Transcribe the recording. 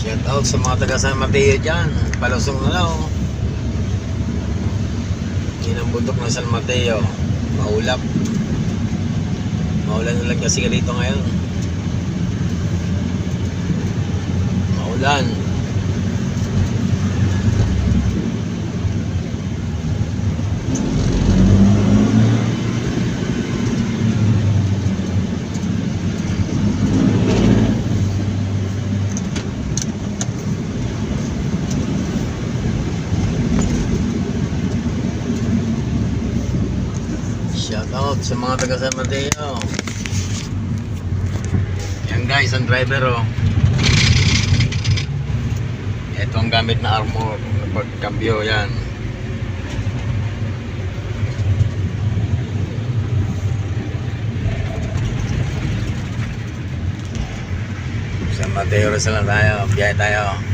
Shout out sa mga taga San Mateo dyan. Palusong na lang. Yun ang bundok ng San Mateo. Maulap. Maulan na lang kasi dito ngayon. Maulan. Shout out sa mga taga San Mateo. Yan guys, ang driver oh. Ito ang gamit na armor pagkambyo yan. San Mateo Rizal na tayo. Biyahe tayo.